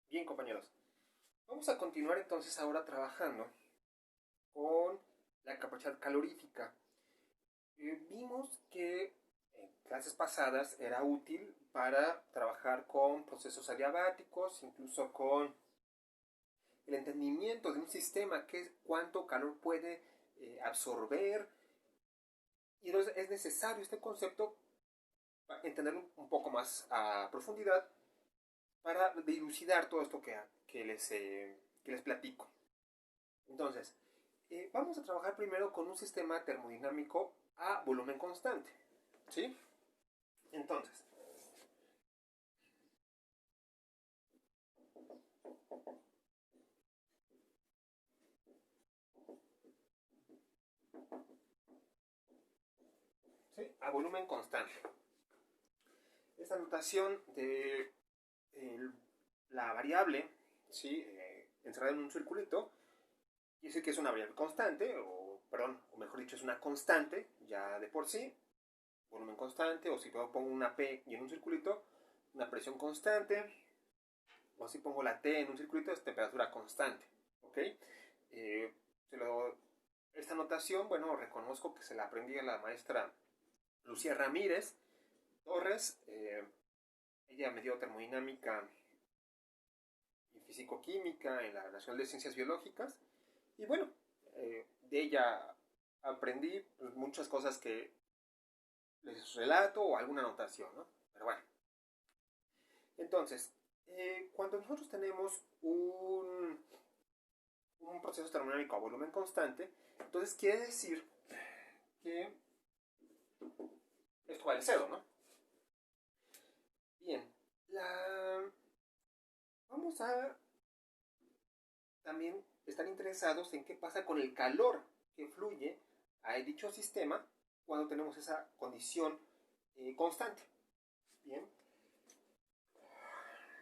Bien, compañeros, vamos a continuar entonces ahora trabajando con la capacidad calorífica. Vimos que en clases pasadas era útil para trabajar con procesos adiabáticos, incluso con el entendimiento de un sistema, que cuánto calor puede absorber. Y entonces es necesario este concepto para entenderlo un poco más a profundidad para dilucidar todo esto que les platico. Entonces, vamos a trabajar primero con un sistema termodinámico a volumen constante. ¿Sí? Entonces, ¿sí? A volumen constante. Esta notación de la variable, ¿sí? Encerrada en un circulito, quiere decir que es una variable constante, o mejor dicho, es una constante ya de por sí, volumen constante, o si pongo una P y en un circulito, una presión constante, o si pongo la T en un circulito, es temperatura constante. ¿Ok? Eh, esta notación, bueno, reconozco que se la aprendí a la maestra Lucía Ramírez Torres. Ella me dio termodinámica y fisicoquímica en la Nacional de Ciencias Biológicas. Y bueno, de ella aprendí pues, muchas cosas que les relato o alguna anotación, ¿no? Pero bueno. Entonces, cuando nosotros tenemos un proceso termodinámico a volumen constante, entonces quiere decir que esto vale cero, ¿no? Bien, vamos a también estar interesados en qué pasa con el calor que fluye a dicho sistema cuando tenemos esa condición constante. Bien,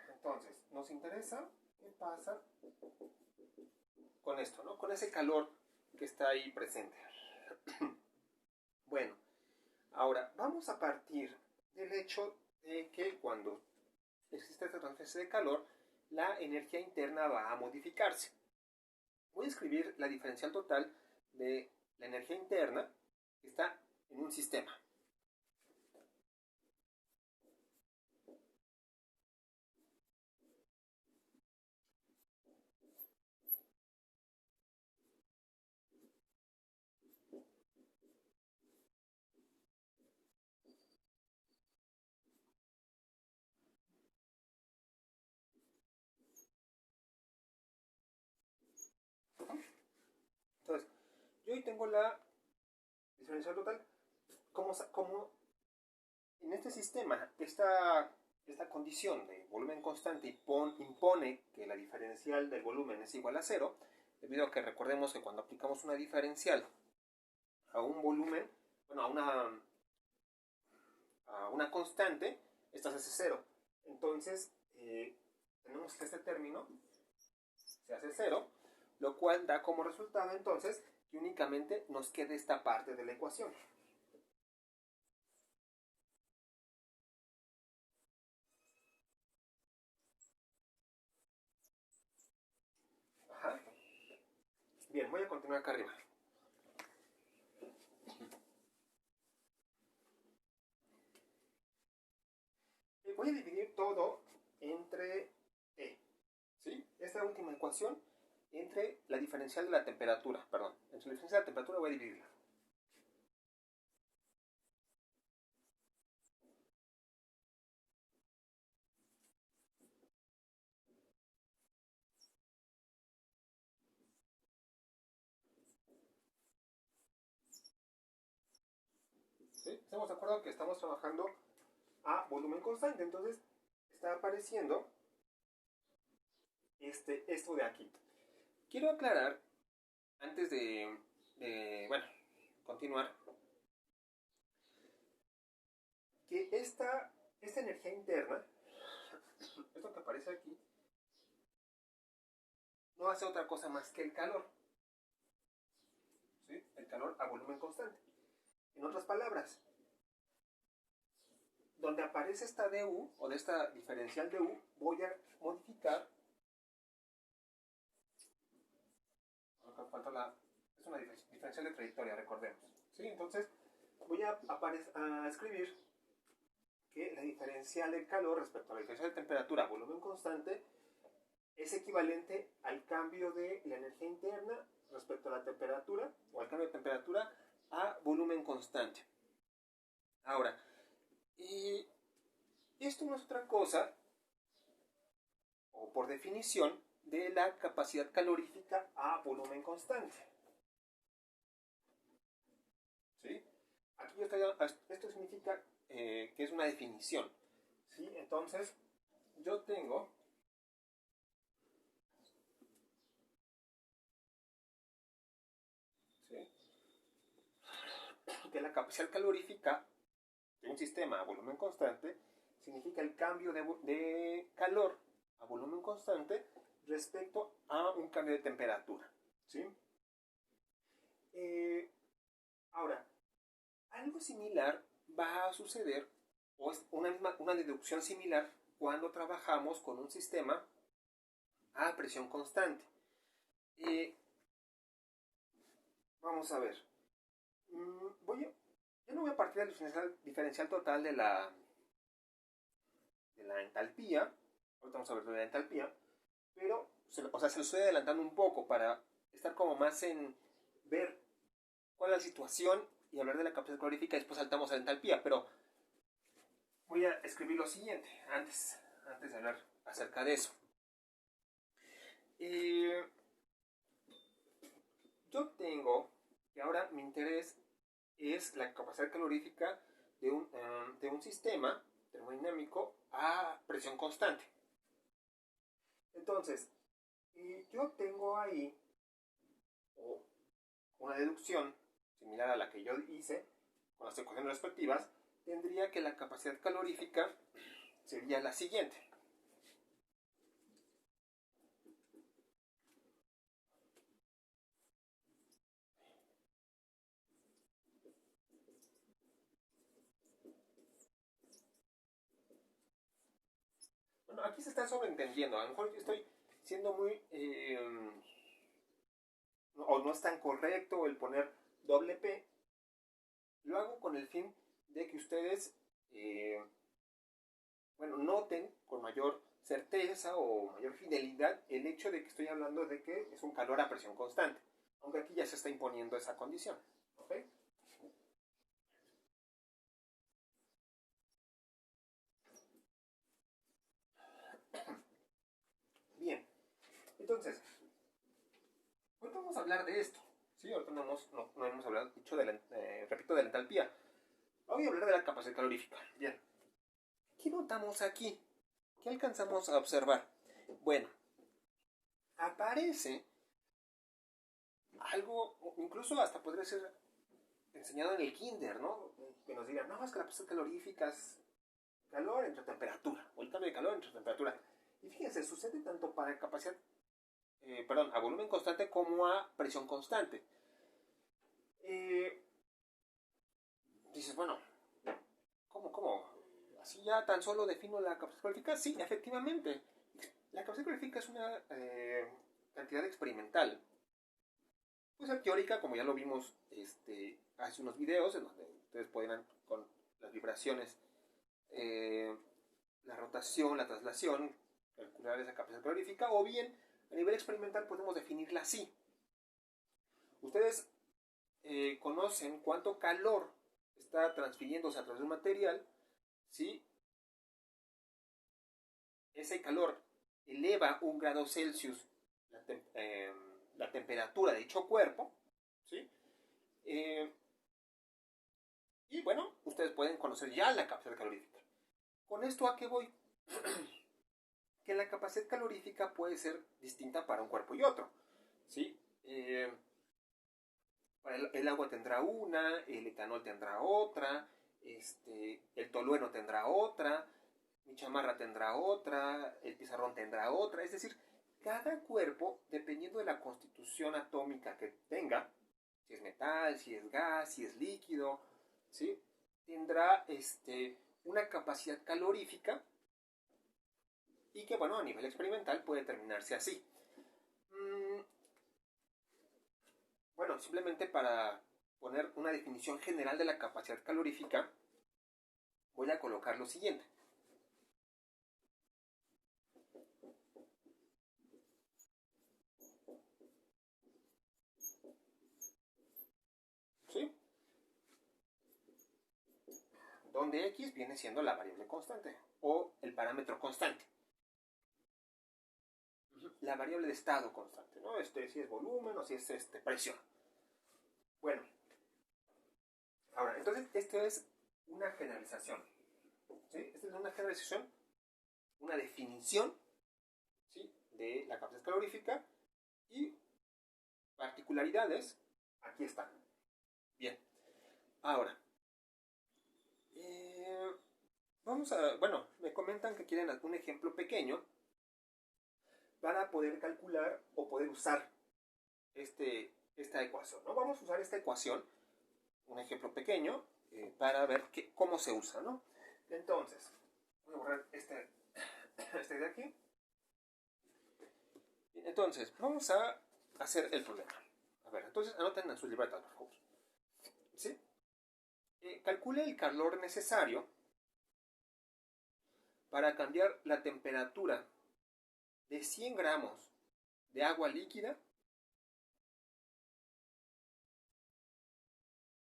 entonces nos interesa qué pasa con esto, ¿no? Con ese calor que está ahí presente. Bueno, ahora vamos a partir del hecho de que cuando existe esta transferencia de calor, la energía interna va a modificarse. Voy a escribir la diferencial total de la energía interna que está en un sistema. Entonces, yo hoy tengo la diferencial total. Como en este sistema, esta condición de volumen constante impone que la diferencial del volumen es igual a cero, debido a que recordemos que cuando aplicamos una diferencial a un volumen, bueno, a una constante, esta se hace cero. Entonces, tenemos que este término se hace cero, lo cual da como resultado entonces que únicamente nos quede esta parte de la ecuación. Ajá. Bien, voy a continuar acá arriba. Voy a dividir todo entre E. ¿Sí? Esta última ecuación entre la diferencial de la temperatura, perdón. Entre la diferencial de la temperatura voy a dividirla. ¿Sí? Estamos de acuerdo que estamos trabajando a volumen constante, entonces está apareciendo esto de aquí. Quiero aclarar, antes bueno, continuar, que esta energía interna, esto que aparece aquí, no hace otra cosa más que el calor. ¿Sí? El calor a volumen constante. En otras palabras, donde aparece esta du, o de esta diferencial du, voy a modificar es una diferencial de trayectoria, recordemos. ¿Sí? Entonces, voy a escribir que la diferencial de calor respecto a la diferencial de temperatura a volumen constante es equivalente al cambio de la energía interna respecto a la temperatura, o al cambio de temperatura a volumen constante. Ahora, esto no es otra cosa, o por definición, de la capacidad calorífica a volumen constante. ¿Sí? Aquí esto significa que es una definición. ¿Sí? Entonces, yo tengo que la capacidad calorífica de un sistema a volumen constante significa el cambio de calor a volumen constante respecto a un cambio de temperatura. ¿Sí? Ahora, algo similar va a suceder, o es una deducción similar, cuando trabajamos con un sistema a presión constante. Vamos a ver. Yo no voy a partir del diferencial total de la entalpía. Ahorita vamos a ver de la entalpía. Pero, se lo estoy adelantando un poco para estar como más en ver cuál es la situación y hablar de la capacidad calorífica y después saltamos a la entalpía. Pero voy a escribir lo siguiente antes de hablar acerca de eso. Yo tengo que ahora mi interés es la capacidad calorífica de un sistema termodinámico a presión constante. Entonces, yo tengo ahí una deducción similar a la que yo hice con las ecuaciones respectivas. Tendría que la capacidad calorífica sería la siguiente. Bueno, aquí se está sobreentendiendo. A lo mejor yo estoy siendo muy... o no es tan correcto el poner doble P. Lo hago con el fin de que ustedes noten con mayor certeza o mayor fidelidad el hecho de que estoy hablando de que es un calor a presión constante, aunque aquí ya se está imponiendo esa condición. ¿Okay? Bien, entonces, ahorita vamos a hablar de esto. ¿Sí? Ahorita no hemos hablado, repito, de la entalpía. Voy a hablar de la capacidad calorífica. Bien. ¿Qué notamos aquí? ¿Qué alcanzamos a observar? Bueno, aparece algo, incluso hasta podría ser enseñado en el kinder, ¿no? Que nos digan, no, es que la capacidad calorífica es calor entre temperatura, o el cambio de calor entre temperatura. Y fíjense, sucede tanto para capacidad, a volumen constante como a presión constante. Dices, bueno, ¿cómo? ¿Así ya tan solo defino la capacidad calorífica? Sí, efectivamente. La capacidad calorífica es una cantidad experimental. Pues teórica, como ya lo vimos hace unos videos, en donde ustedes pueden con las vibraciones, la rotación, la traslación, calcular esa capacidad calorífica, o bien a nivel experimental podemos definirla así. Ustedes conocen cuánto calor está transfiriéndose a través de un material, ¿sí? Ese calor eleva 1 grado Celsius la temperatura de dicho cuerpo, ¿sí? Y bueno, ustedes pueden conocer ya la capacidad calorífica. ¿Con esto a qué voy? Que la capacidad calorífica puede ser distinta para un cuerpo y otro, ¿sí? El agua tendrá una, el etanol tendrá otra, el tolueno tendrá otra, mi chamarra tendrá otra, el pizarrón tendrá otra. Es decir, cada cuerpo, dependiendo de la constitución atómica que tenga, si es metal, si es gas, si es líquido, ¿sí? Tendrá una capacidad calorífica y que, bueno, a nivel experimental puede determinarse así. bueno, simplemente para poner una definición general de la capacidad calorífica, voy a colocar lo siguiente. ¿Sí? Donde X viene siendo la variable constante o el parámetro constante. La variable de estado constante, ¿no? Si es volumen o si es presión. Bueno, ahora, entonces esto es una generalización. ¿Sí? Esta es una generalización, una definición, ¿sí?, de la capacidad calorífica y particularidades. Aquí están. Bien, ahora, vamos a, bueno, me comentan que quieren algún ejemplo pequeño para poder calcular o poder usar esta ecuación, ¿no? Vamos a usar esta ecuación, un ejemplo pequeño, para ver cómo se usa, ¿no? Entonces, voy a borrar este de aquí. Entonces, vamos a hacer el problema. A ver, entonces anoten en sus libretas, por favor. ¿Sí? Calcule el calor necesario para cambiar la temperatura de 100 gramos de agua líquida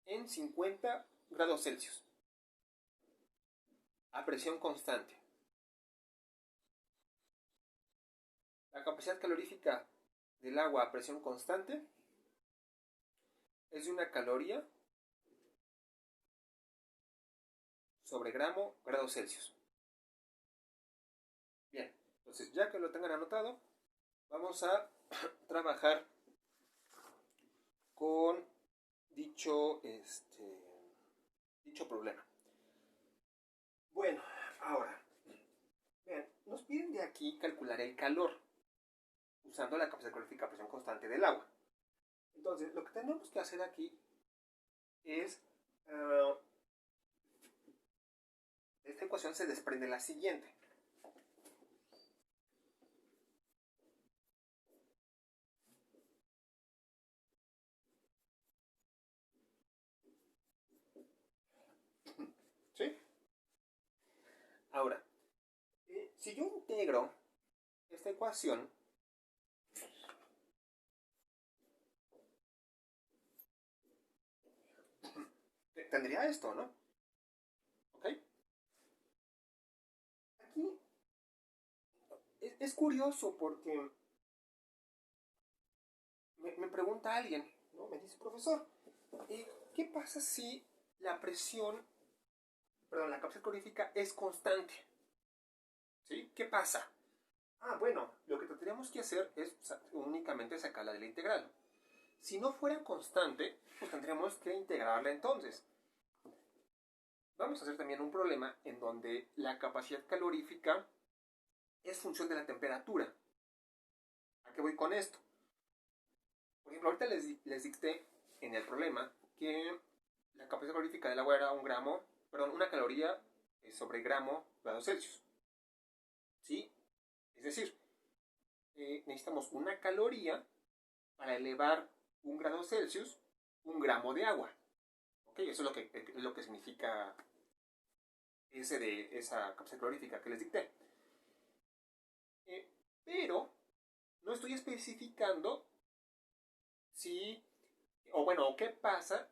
en 50 grados Celsius a presión constante. La capacidad calorífica del agua a presión constante es de 1 caloría sobre grados Celsius. Bien, entonces ya que lo tengan anotado, vamos a trabajar con dicho problema. Bueno, ahora, vean, nos piden de aquí calcular el calor usando la capacidad calorífica a presión constante del agua. Entonces, lo que tenemos que hacer aquí es, de esta ecuación se desprende la siguiente. ¿Sí? Ahora, si yo integro esta ecuación, tendría esto, ¿no? ¿Ok? Aquí es curioso porque me pregunta alguien, ¿no? Me dice, profesor, ¿qué pasa si la capacidad calorífica es constante? ¿Sí? ¿Qué pasa? Bueno, lo que tendríamos que hacer es únicamente sacarla de la integral. Si no fuera constante, pues tendríamos que integrarla entonces. Vamos a hacer también un problema en donde la capacidad calorífica es función de la temperatura. ¿A qué voy con esto? Por ejemplo, ahorita les dicté en el problema que la capacidad calorífica del agua era 1 caloría sobre grados Celsius. ¿Sí? Es decir, necesitamos 1 caloría para elevar 1 grado Celsius 1 gramo de agua. ¿Ok? Eso es lo que significa esa capacidad calorífica que les dicté. Pero no estoy especificando qué pasa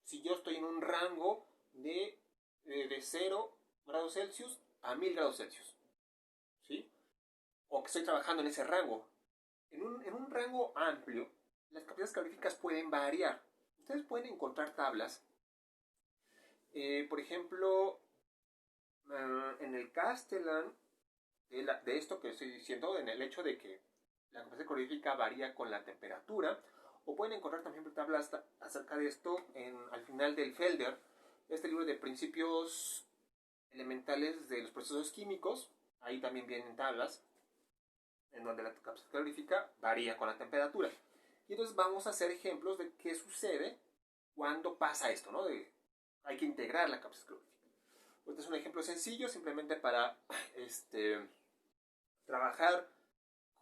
si yo estoy en un rango de 0 grados Celsius a 1000 grados Celsius. ¿Sí? O que estoy trabajando en ese rango. En un rango amplio, las capacidades caloríficas pueden variar. Ustedes pueden encontrar tablas. Por ejemplo, en el Castellan, de esto que estoy diciendo, en el hecho de que la capacidad calorífica varía con la temperatura, o pueden encontrar también tablas acerca de esto al final del Felder, este libro de principios elementales de los procesos químicos. Ahí también vienen tablas en donde la capacidad calorífica varía con la temperatura. Y entonces vamos a hacer ejemplos de qué sucede cuando pasa esto, ¿no? Hay que integrar la capacidad calorífica. Este es un ejemplo sencillo, simplemente para trabajar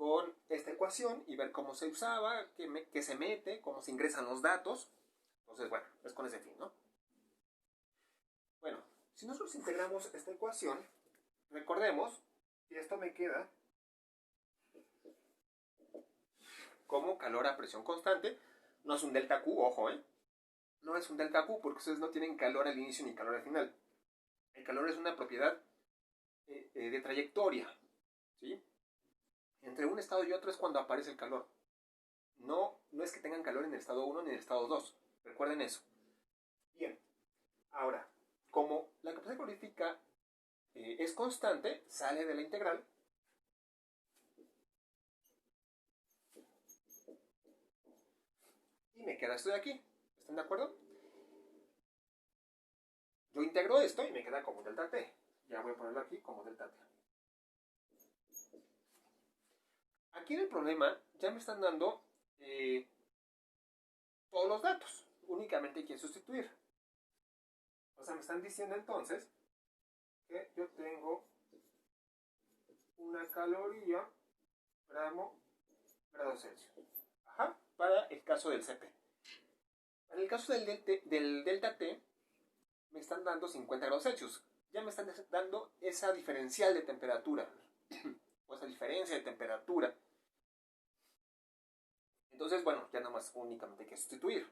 con esta ecuación y ver cómo se usaba, qué se mete, cómo se ingresan los datos. Entonces, bueno, es con ese fin, ¿no? Bueno, si nosotros integramos esta ecuación, recordemos que esto me queda como calor a presión constante. No es un delta Q, ojo, no es un delta Q porque ustedes no tienen calor al inicio ni calor al final. El calor es una propiedad de trayectoria, ¿sí? Entre un estado y otro es cuando aparece el calor. No es que tengan calor en el estado 1 ni en el estado 2. Recuerden eso. Bien, ahora, como la capacidad calorífica es constante, sale de la integral. Y me queda esto de aquí. ¿Están de acuerdo? Yo integro esto y me queda como delta T. Ya voy a ponerlo aquí como delta T. Aquí en el problema ya me están dando todos los datos. Únicamente hay que sustituir. O sea, me están diciendo entonces que yo tengo una caloría gramo grado Celsius. Ajá, para el caso del CP. En el caso del delta T, me están dando 50 grados Celsius. Ya me están dando esa diferencial de temperatura. O esa diferencia de temperatura. Entonces, bueno, ya nada más únicamente hay que sustituir.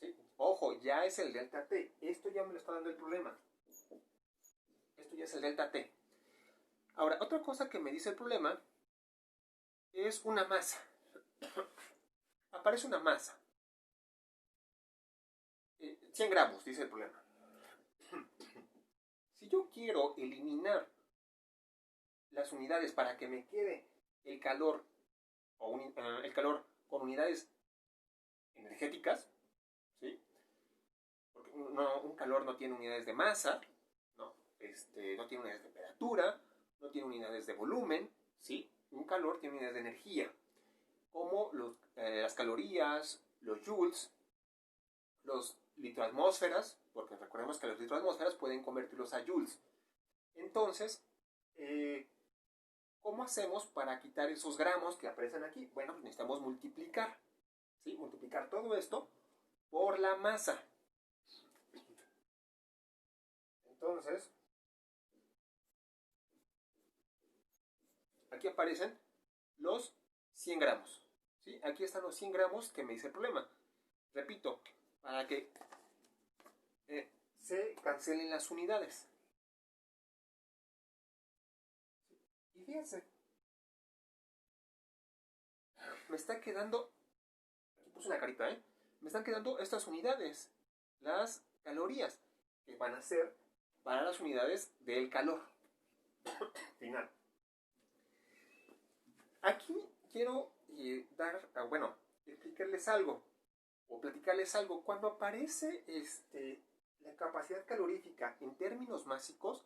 ¿Sí? Ojo, ya es el delta T. Esto ya me lo está dando el problema. Esto ya es el delta T. Ahora, otra cosa que me dice el problema es una masa. Aparece una masa. 100 gramos, dice el problema. Si yo quiero eliminar las unidades para que me quede el calor, el calor con unidades energéticas, ¿sí? Porque un calor no tiene unidades de masa, ¿no? No tiene unidades de temperatura, no tiene unidades de volumen, ¿sí? Un calor tiene unidades de energía, como las calorías, los joules, los litroatmósferas, porque recordemos que los litroatmósferas pueden convertirlos a joules. Entonces, ¿cómo hacemos para quitar esos gramos que aparecen aquí? Bueno, pues necesitamos multiplicar, ¿sí? Multiplicar todo esto por la masa. Entonces, aquí aparecen los 100 gramos, ¿sí? Aquí están los 100 gramos que me dice el problema. Repito, para que se cancelen las unidades. Y fíjense, me está quedando, aquí puse una carita, me están quedando estas unidades, las calorías, que van a ser para las unidades del calor final. Aquí quiero explicarles algo, o platicarles algo. Cuando aparece la capacidad calorífica en términos básicos,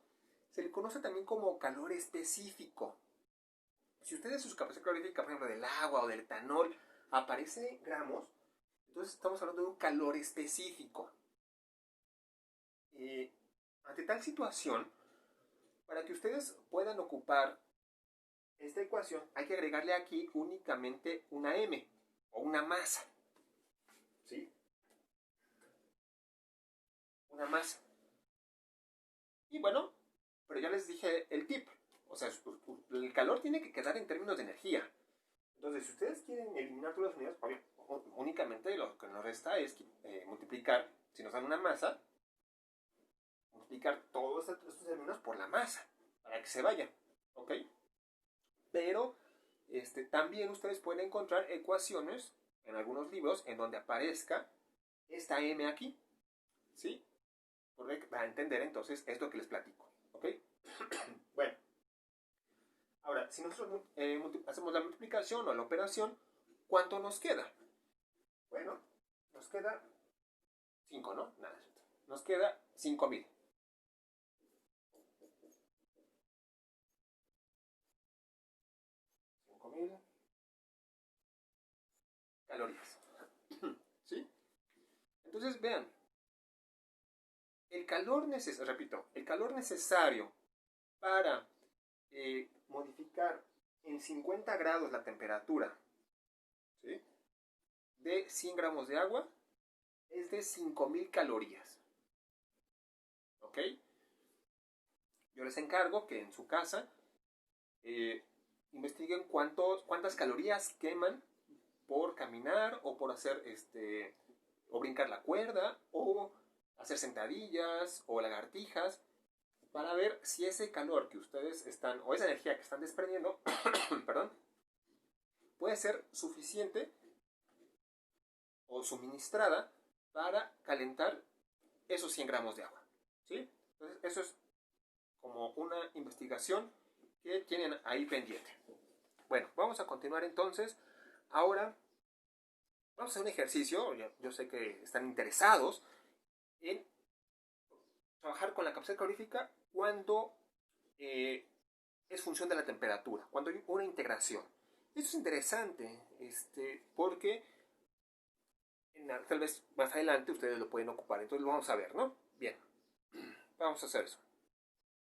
se le conoce también como calor específico. Si ustedes su capacidad calorífica, por ejemplo, del agua o del etanol, aparece gramos, entonces estamos hablando de un calor específico. Ante tal situación, para que ustedes puedan ocupar esta ecuación, hay que agregarle aquí únicamente una m, o una masa. ¿Sí? Una masa. Y bueno, pero ya les dije el tip. O sea, el calor tiene que quedar en términos de energía. Entonces, si ustedes quieren eliminar todas las unidades, únicamente lo que nos resta es multiplicar, si nos dan una masa, multiplicar todos estos términos por la masa, para que se vaya, ¿ok? Pero también ustedes pueden encontrar ecuaciones en algunos libros en donde aparezca esta m aquí, ¿sí? Para entender entonces esto que les platico, ¿ok? Bueno, ahora, si nosotros hacemos la multiplicación o la operación, ¿cuánto nos queda? Bueno, nos queda 5, ¿no? Nada, nos queda 5000. 5000 calorías. ¿Sí? Entonces, vean, repito, el calor necesario para modificar en 50 grados la temperatura, ¿sí?, de 100 gramos de agua es de 5000 calorías. ¿Ok? Yo les encargo que en su casa investiguen cuántas calorías queman por caminar o por hacer o brincar la cuerda o hacer sentadillas o lagartijas, para ver si ese calor que ustedes están, o esa energía que están desprendiendo, perdón, puede ser suficiente o suministrada para calentar esos 100 gramos de agua, ¿sí? Entonces, eso es como una investigación que tienen ahí pendiente. Bueno, vamos a continuar entonces. Ahora vamos a hacer un ejercicio. Yo sé que están interesados en trabajar con la capacidad calorífica cuando es función de la temperatura, cuando hay una integración. Esto es interesante porque tal vez más adelante ustedes lo pueden ocupar. Entonces lo vamos a ver, ¿no? Bien, vamos a hacer eso.